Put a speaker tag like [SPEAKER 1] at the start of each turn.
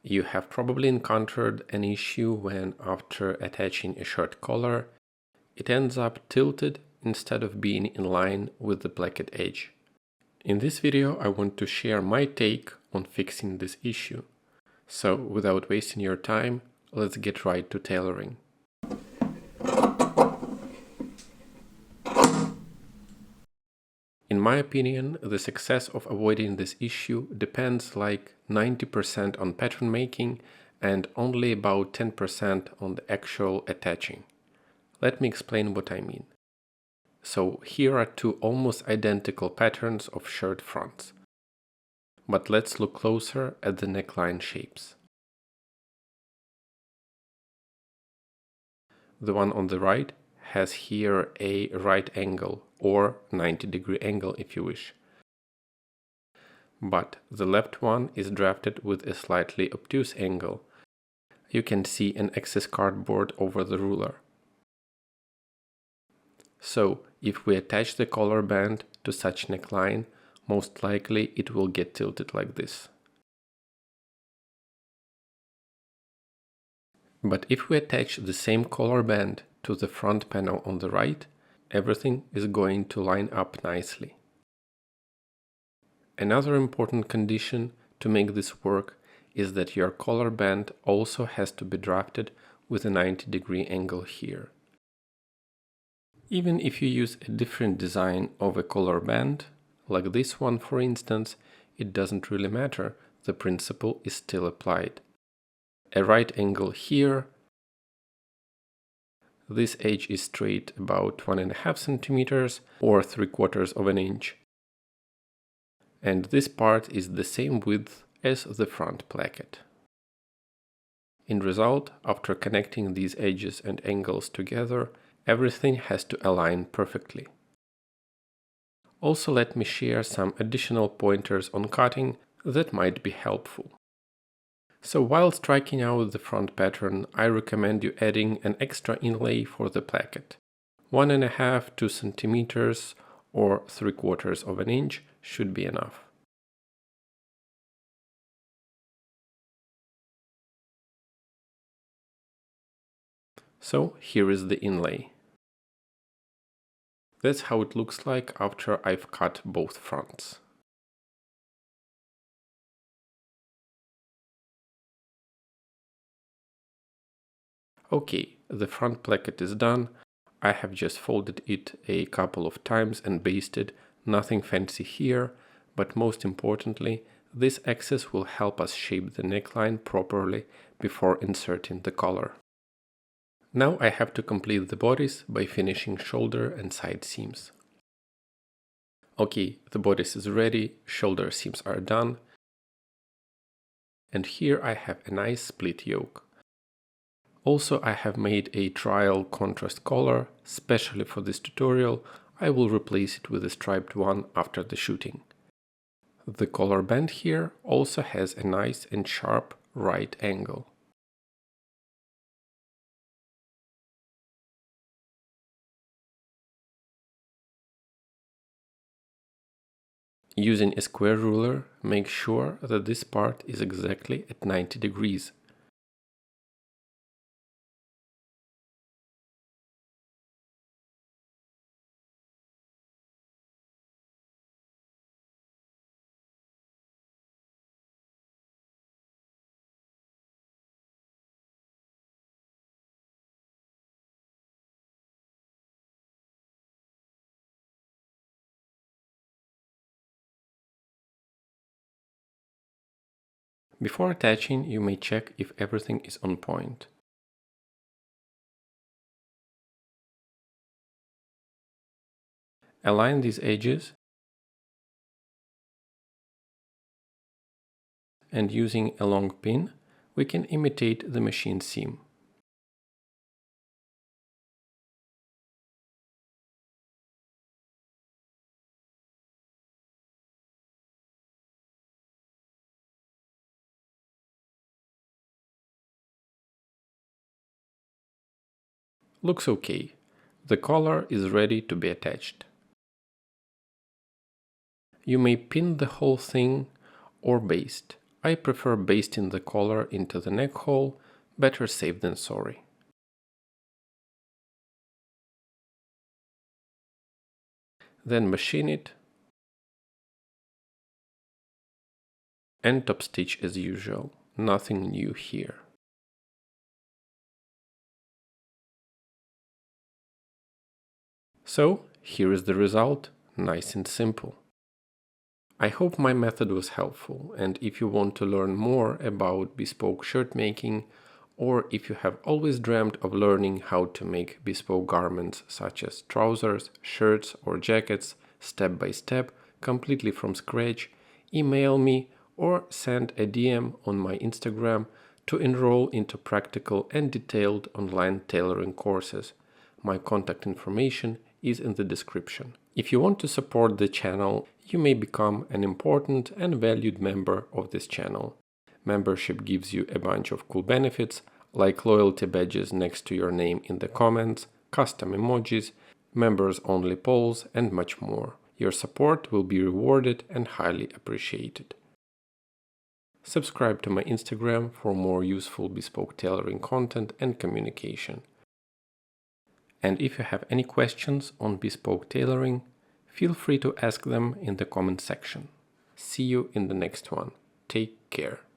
[SPEAKER 1] You have probably encountered an issue when, after attaching a shirt collar, it ends up tilted instead of being in line with the placket edge. In this video, I want to share my take on fixing this issue. So, without wasting your time, let's get right to tailoring. In my opinion, the success of avoiding this issue depends like 90% on pattern making and only about 10% on the actual attaching. Let me explain what I mean. So here are two almost identical patterns of shirt fronts. But let's look closer at the neckline shapes. The one on the right has here a right angle, or 90-degree angle if you wish. But the left one is drafted with a slightly obtuse angle. You can see an excess cardboard over the ruler. So, if we attach the collar band to such neckline, most likely it will get tilted like this. But if we attach the same collar band to the front panel on the right, everything is going to line up nicely. Another important condition to make this work is that your collar band also has to be drafted with a 90-degree angle here. Even if you use a different design of a collar band, like this one for instance, it doesn't really matter, the principle is still applied. A right angle here, this edge is straight about 1.5 centimeters or 3/4 of an inch. And this part is the same width as the front placket. In result, after connecting these edges and angles together, everything has to align perfectly. Also, let me share some additional pointers on cutting that might be helpful. So while striking out the front pattern, I recommend you adding an extra inlay for the placket. 1.5 to 2 centimeters or 3/4 of an inch should be enough. So here is the inlay. That's how it looks like after I've cut both fronts. Okay, the front placket is done. I have just folded it a couple of times and basted, nothing fancy here, but most importantly, this excess will help us shape the neckline properly before inserting the collar. Now I have to complete the bodice by finishing shoulder and side seams. Okay, the bodice is ready, shoulder seams are done, and here I have a nice split yoke. Also, I have made a trial contrast collar, specially for this tutorial. I will replace it with a striped one after the shooting. The collar band here also has a nice and sharp right angle. Using a square ruler, make sure that this part is exactly at 90 degrees. Before attaching, you may check if everything is on point. Align these edges and using a long pin, we can imitate the machine seam. Looks okay. The collar is ready to be attached. You may pin the whole thing or baste. I prefer basting the collar into the neck hole, better safe than sorry. Then machine it and top stitch as usual, nothing new here. So here is the result, nice and simple. I hope my method was helpful, and if you want to learn more about bespoke shirt making, or if you have always dreamt of learning how to make bespoke garments such as trousers, shirts or jackets step by step, completely from scratch, email me or send a DM on my Instagram to enroll into practical and detailed online tailoring courses. My contact information is in the description. If you want to support the channel, you may become an important and valued member of this channel. Membership gives you a bunch of cool benefits, like loyalty badges next to your name in the comments, custom emojis, members-only polls, and much more. Your support will be rewarded and highly appreciated. Subscribe to my Instagram for more useful bespoke tailoring content and communication. And if you have any questions on bespoke tailoring, feel free to ask them in the comment section. See you in the next one. Take care.